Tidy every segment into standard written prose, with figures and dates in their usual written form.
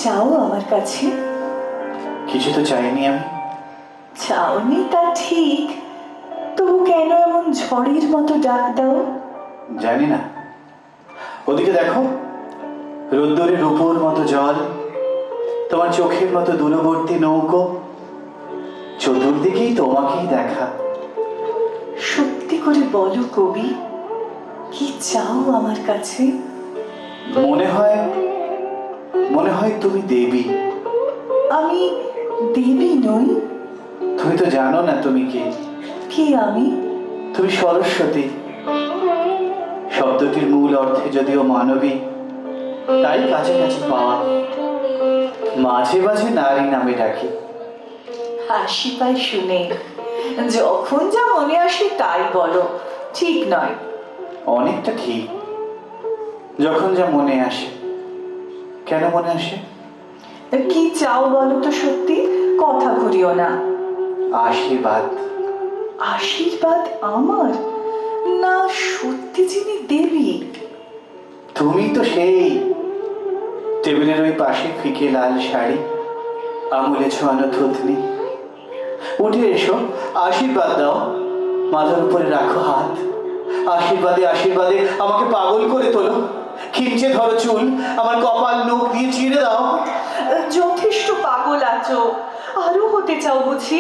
চাও আমার কাছে? কিছু তো চাইনি আমি। চাওনি তা ঠিক, তবু কেন এমন ঝড়ের মতো ডাক দাও? জানি না, ওদিকে দেখো, রোদ্দুরের উপর মতো জল, তোমার চোখের মতো দূরবর্তী নৌকো, চতুর্দিকেই তোমাকেই দেখা। সত্যি করে বলো কবি, কি চাও আমার কাছে? মনে হয় তুমি দেবী। আমি দেবী নই। তুমি তো জানো না তুমি কে। কি আমি? তুমি সরস্বতী। শব্দটির মূল অর্থে যদিও মানবী, তাই কাছাকাছি পাওয়া। মাঝে মাঝে নারী নামে ডাকি। হাসি পায় শুনে। যখন যা মনে আসে তাই বলো, ঠিক নয়। অনেকটা ঠিক, যখন যা মনে আসে। কেন মনে আসে? কি চাও বলো তো সত্যি, কথা ঘুরিও না। আশীর্বাদ। আশীর্বাদ আমার? না সত্যি যিনি দেবী। তুমি তো সেই টেবিলের ওই পাশে ফিকে লাল শাড়ি, আঙুলে ছোঁয়ানো থুতনি। উঠে এসো, আশীর্বাদ দাও, মাথার উপরে রাখো হাত। আশীর্বাদে আশীর্বাদে আমাকে পাগল করে তোলো। খিঁচে ধরো চুল, আমার কপাল নখ দিয়ে চিড়ে দাও। যথেষ্ট পাগল আছো, আরো হতে চাও বুঝি?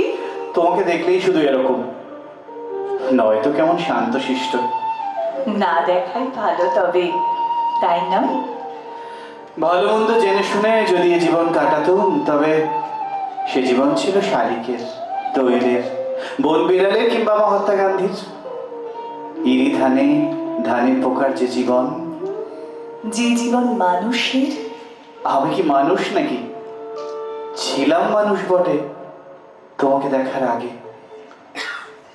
তোমাকে দেখলেই শুধু এরকম, নয়তো কেমন শান্তশিষ্ট। না দেখাই ভালো তবে, তাই নয়? ভালো মন্দ জেনে শুনে যদি এ জীবন কাটাতুম, তবে সে জীবন ছিল শালিকের, দোয়েলের, বন বিড়ালের কিংবা মহাত্মা গান্ধীর। ইরি ধানে ধানের পোকার যে জীবন। যে জীবন মানুষের। আমি কি মানুষ নাকি? ছিলাম মানুষ বটে তোমাকে দেখার আগে।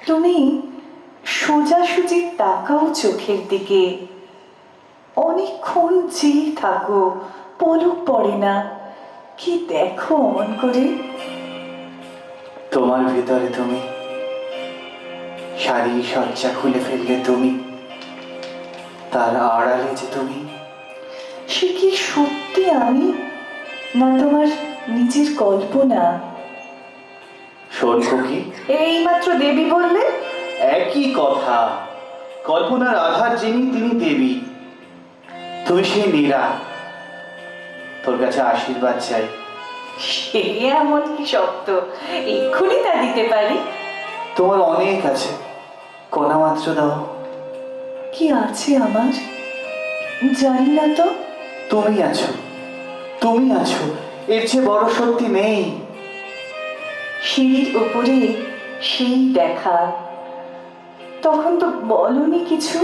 তুমি সোজাসুজি তাকাও চোখের দিকে, অনেকক্ষণ চেয়ে থাকো, পলক পড়ে না। কি দেখো অমন করে? তোমার ভিতরে তুমি, শাড়ি সজ্জা খুলে ফেললে তুমি, তার আড়ালে যে তুমি। সে কি সত্যি আমি, না তোমার নিজের কল্পনা? শোন কি এইমাত্র দেবী বললে। একই কথা, কল্পনার আধার যিনি তিনি দেবী। তুমি সেই নীরা। তোর কাছে আশীর্বাদ চাই। সে এমন কি শব্দ, এক্ষুনি তা দিতে পারি। তোমার অনেক আছে, কণা মাত্র দাও। কি আছে আমার জানি না তো। তুমি আছো, তুমি আছো, এর চেয়ে বড় সত্যি নেই। সিঁড়ির উপরে সেই দেখা, তখন তো বলনি কিছু।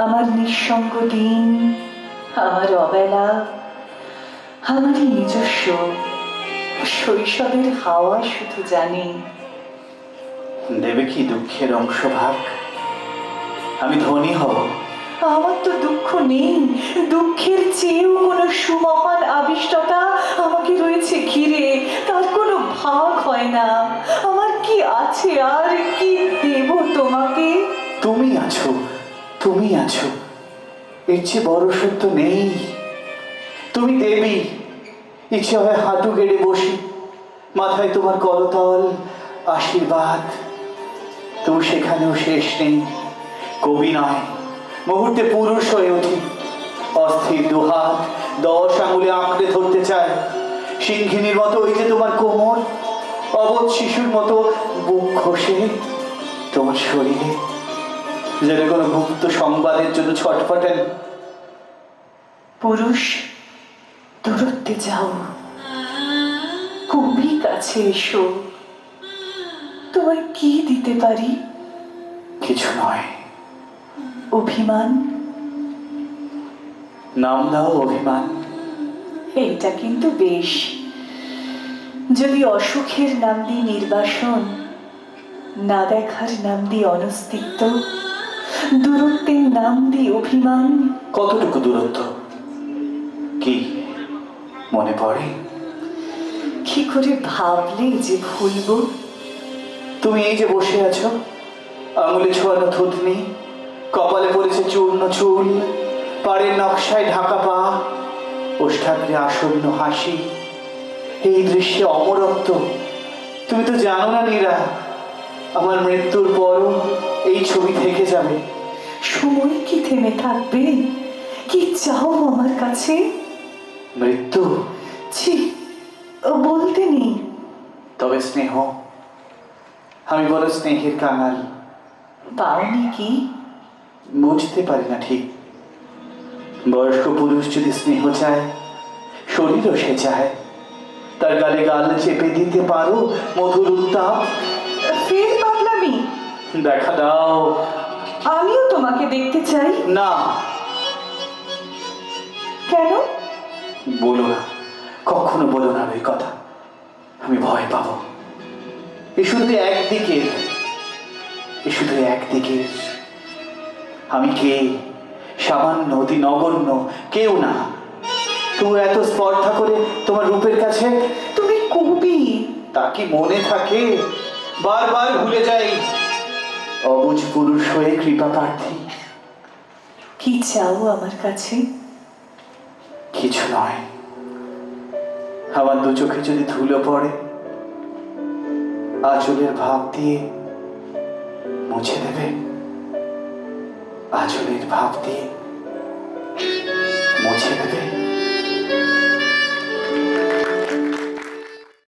আমার নিঃসঙ্গ দিন, আমার অবেলা, আমারই নিজস্ব শৈশবের হাওয়া শুধু জানি। দেবে কি দুঃখের অংশ ভাগ? আমি ধনী হব। আমার তো দুঃখ নেই, দুঃখের চেয়েও কোনো সুমহান আবিষ্টতা আমাকে রয়েছে ঘিরে, তার কোনো ভাগ হয় না। আমার কি আছে আর কি দেব তোমাকে? তুমি আছো, তুমি আছো, এর চেয়ে বড় সত্য নেই। তুমি দেবী। ইচ্ছে হয় হাঁটু গেড়ে বসি, মাথায় তোমার করতল, আশীর্বাদ। তবু সেখানেও শেষ নেই। কবি নয়, মুহূর্তে পুরুষ হয়ে উঠি। অস্থির দুহাত 10 আঙুলে আঁকড়ে ধরতে চায়। সিংহিনীর মতো ওই যে তোমার কোমর, অবোধ শিশুর মতো বুক ঘষে তোমার শরীরে, যেন কোনো গুপ্ত সংবাদের জন্য ছটফটান। পুরুষ দূরত্বে যাও, কবি কাছে এসো। তোমায় কি দিতে পারি? কিছু নয়। অভিমান? নাম দাও অভিমান। এটা কিন্তু বেশ। যদি অসুখের নাম দিই নির্বাসন, না দেখার নাম দিই অনস্তিত্ব, দূরত্বের নাম দিই অভিমান। কতটুকু দূরত্ব? কি মনে পড়ে? কি করে ভাবলে যে ভুলবো? তুমি এই যে বসে আছো, আঙুলে ছোঁয়ানো থুতনি, কপালে পড়েছে চূর্ণ চুল, পাড়ের নকশায় ঢাকা পা, ওষ্ঠাগ্রে আসন্ন হাসি, এই দৃশ্যে অমরত্ব। তুমি তো জানো না নীরা, আমার মৃত্যুর পরও এই ছবি থেকে যাবে। সময় কি থেমে থাকবে? কি চাও আমার কাছে? মৃত্যু? ছি, বলতে নেই। তবে স্নেহ, আমি বড় স্নেহের কাঙাল। পাওনি কি? বুঝতে পারি না ঠিক। বয়স্ক পুরুষ যদি স্নেহ চায়, শরীরও সে চায়। তার গালে গাল চেপে দিতে পারো মধুর উত্তাপ। ফের পাগলামি? দেখা দাও। আমিও তোমাকে দেখতে চাই। না। কেন? বলো না, কখনো বলো না ওই কথা। আমি ভয় পাবো। এ শুধু একদিকের, এ শুধু একদিকের। আমি কে? সামান্য, অতি নগণ্য, কেউ না। তুমি এত স্পর্ধা করে তোমার রূপের কাছে। তুমি কবি। তা কি মনে থাকে? বারবার ভুলে যাই। অবুঝ পুরুষ হয়ে কৃপা প্রার্থী। কি চাও আমার কাছে? কিছু নয়। আমার দু চোখে যদি ধুলো পড়ে, আঁচলের ভাব দিয়ে মুছে দেবে। আঁচলের ভাব দিয়ে মুছে দেবে।